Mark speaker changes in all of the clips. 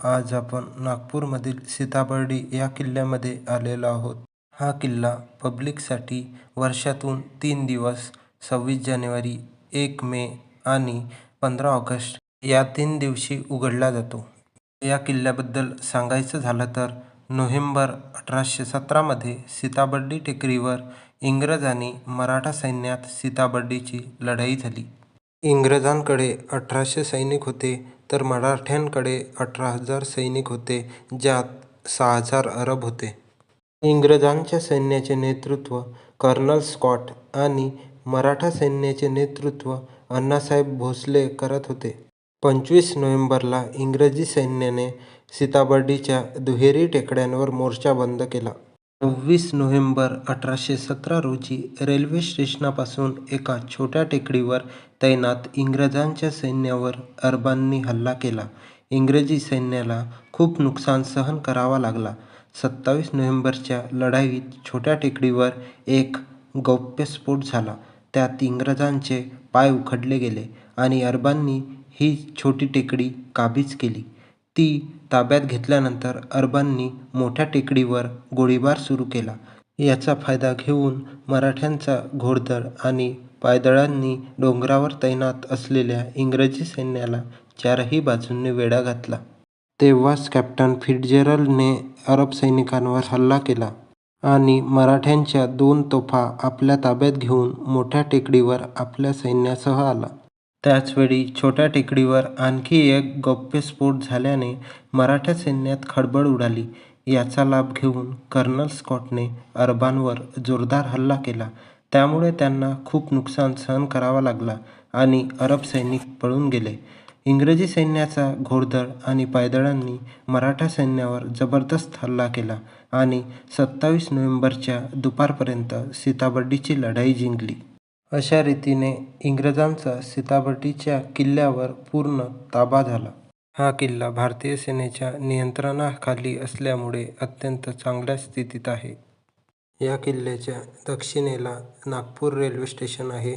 Speaker 1: आज आपण नागपूरमधील सीताबर्डी या किल्ल्यामध्ये आलेलो आहोत. हा किल्ला पब्लिकसाठी वर्षातून 3 दिवस 26 जानेवारी, 1 मे आणि 15 ऑगस्ट या 3 दिवशी उघडला जातो. या किल्ल्याबद्दल सांगायचं झालं तर नोव्हेंबर 1817मध्ये सीताबर्डी टेकडीवर इंग्रज आणि मराठा सैन्यात सीताबर्डीची लढाई झाली. इंग्रजांकडे 1800 सैनिक होते तर मराठ्यांकडे 18,000 सैनिक होते, ज्यात 6,000 अरब होते. इंग्रजांच्या सैन्याचे नेतृत्व कर्नल स्कॉट आणि मराठा सैन्याचे नेतृत्व अण्णासाहेब भोसले करत होते. 25 नोव्हेंबरला इंग्रजी सैन्याने सीताबर्डीच्या दुहेरी टेकड्यांवर मोर्चा बंद केला. 26 नोव्हेंबर 1817 रोजी रेल्वे स्टेशनापासून एका छोट्या टेकडीवर तैनात इंग्रजांच्या सैन्यावर अरबांनी हल्ला केला. इंग्रजी सैन्याला खूप नुकसान सहन करावा लागला. 27 नोव्हेंबरच्या लढाईत छोट्या टेकडीवर एक गौप्यस्फोट झाला. त्यात इंग्रजांचे पाय उखडले गेले आणि अरबांनी ही छोटी टेकडी काबीज केली. ती ताब्यात घेतल्यानंतर अरबांनी मोठ्या टेकडीवर गोळीबार सुरू केला. याचा फायदा घेऊन मराठ्यांचा घोडदळ आणि पायदळांनी डोंगरावर तैनात असलेल्या इंग्रजी सैन्याला चारही बाजूंनी वेढा घातला. तेव्हाच कॅप्टन फिट्झजेरल्डने अरब सैनिकांवर हल्ला केला आणि मराठ्यांच्या 2 तोफा आपल्या ताब्यात घेऊन मोठ्या टेकडीवर आपल्या सैन्यासह आला. त्याचवेळी छोट्या टेकडीवर आणखी एक गौप्यस्फोट झाल्याने मराठा सैन्यात खळबळ उडाली. याचा लाभ घेऊन कर्नल स्कॉटने अरबांवर जोरदार हल्ला केला. त्यामुळे त्यांना खूप नुकसान सहन करावा लागला आणि अरब सैनिक पळून गेले. इंग्रजी सैन्याचा घोडदळ आणि पायदळांनी मराठा सैन्यावर जबरदस्त हल्ला केला आणि 27 नोव्हेंबरच्या दुपारपर्यंत सीताबर्डीची लढाई जिंकली. अशा रीतीने इंग्रजांचा सीताबर्डीच्या किल्ल्यावर पूर्ण ताबा झाला. हा किल्ला भारतीय सेनेच्या नियंत्रणाखाली असल्यामुळे अत्यंत चांगल्या स्थितीत आहे. या किल्ल्याच्या दक्षिणेला नागपूर रेल्वे स्टेशन आहे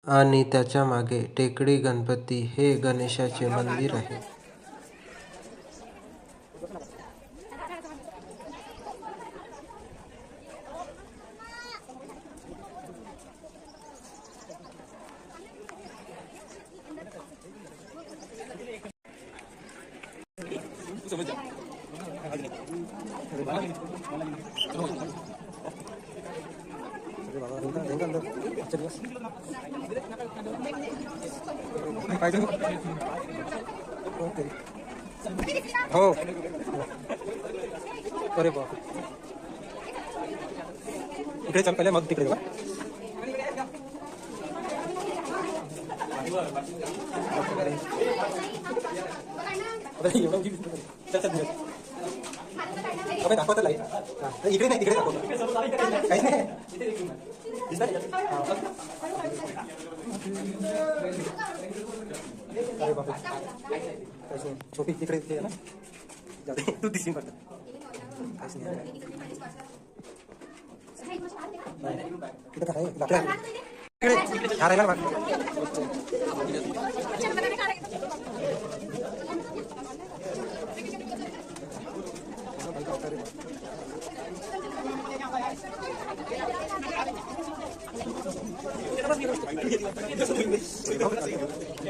Speaker 1: आणि त्याच्या मागे टेकडी गणपती हे गणेशाचे मंदिर आहे. हो, अरे बाप, इकडे चल पहिले, मग तिकडे जाऊ. दाखवत इकडे नाही, तिकडे दाखवतो काही नाही. अरे बापरे, छोटी तिकडे ते ना, तू दिसून पडत तिकडे काय इकडे हा राहिला.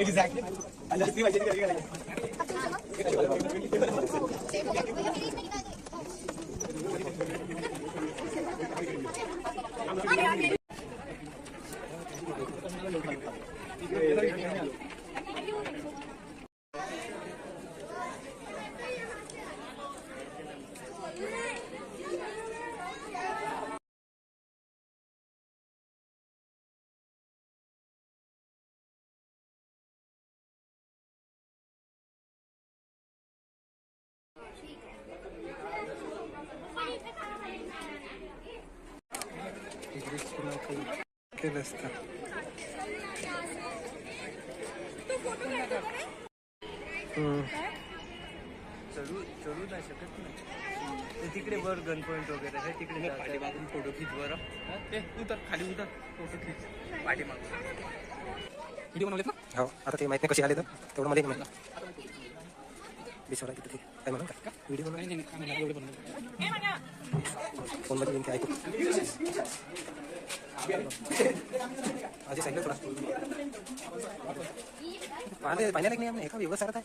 Speaker 1: Exactly. केलं असतं.
Speaker 2: चलू नाही शकत नाही. तिकडे वर गन पॉइंट वगैरे आहे, तिकडे पाठीमागून फोटो खिच. बरं ते उतर, खाली उतर, फोटो खिच पाठीमागून. व्हिडिओ बनवलेत ना?
Speaker 1: हो, आता ते माहित नाही कशी आले तर तेवढं मध्ये माहिती. बेसवर आहे तिथे काय म्हणा का व्हिडिओ फोनमध्ये लिंक ऐकू आधी साईडला थोडा पाण्याला नाही एका व्यवस्था आहे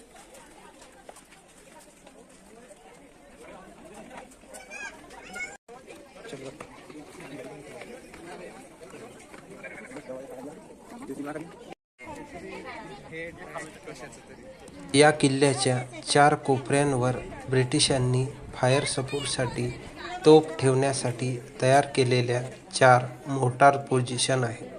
Speaker 1: या किल्ल्याच्या 4 कोपऱ्यांवर ब्रिटिशांनी फायर सपोर्टसाठी तोफ ठेवण्यासाठी तयार केलेल्या 4 मोटार पोझिशन आहे.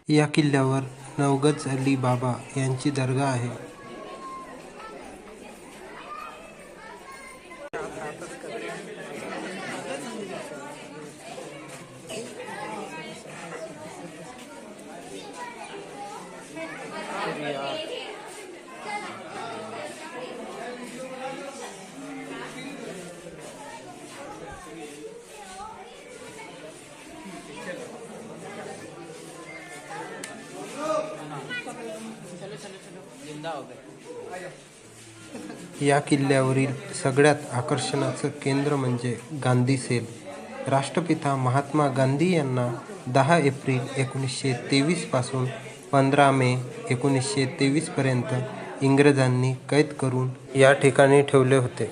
Speaker 1: या किल्ल्यावर नवगज अली बाबा यांची दर्गा आहे. या किल्ल्यावरील सगळ्यात आकर्षणाचं केंद्र म्हणजे गांधी सेल. राष्ट्रपिता महात्मा गांधी यांना 10 एप्रिल 1923 पासून 15 मे 1923 पर्यंत इंग्रजांनी कैद करून या ठिकाणी ठेवले होते.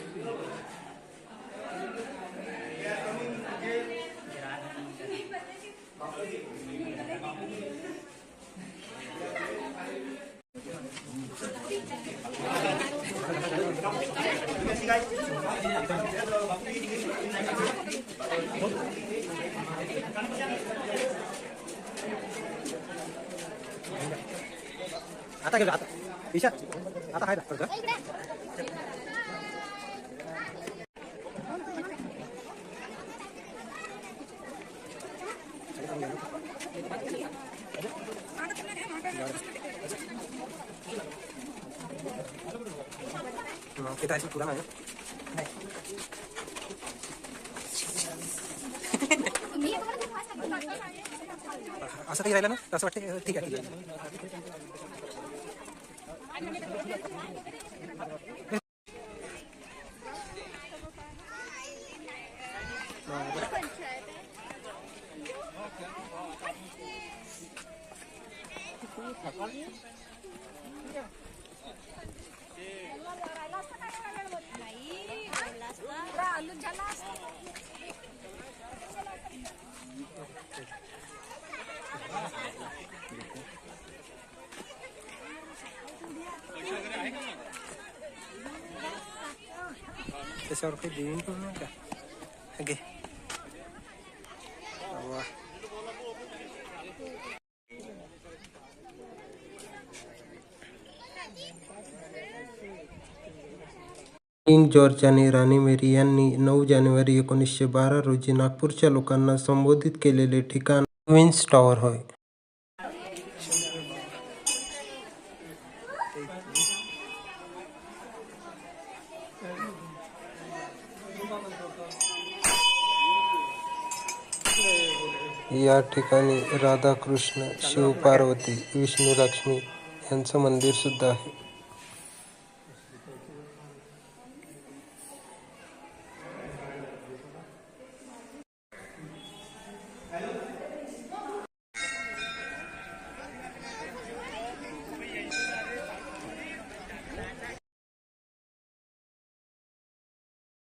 Speaker 1: आता गेलो आता ईशा आता आहे ना kita itu kurang aja. असं काही राहिलं ना असं वाटतं ठीक आहे. त्याच्यावर काही देऊन पण नाही का घे किंग जॉर्ज आणि राणी मेरी यांनी 9 जानेवारी 1912 रोजी नागपूरच्या लोकांना संबोधित केलेले ठिकाण क्वीन्स टॉवर होय. या ठिकाणी राधाकृष्ण, शिवपार्वती, विष्णू लक्ष्मी यांचं मंदिर सुद्धा आहे.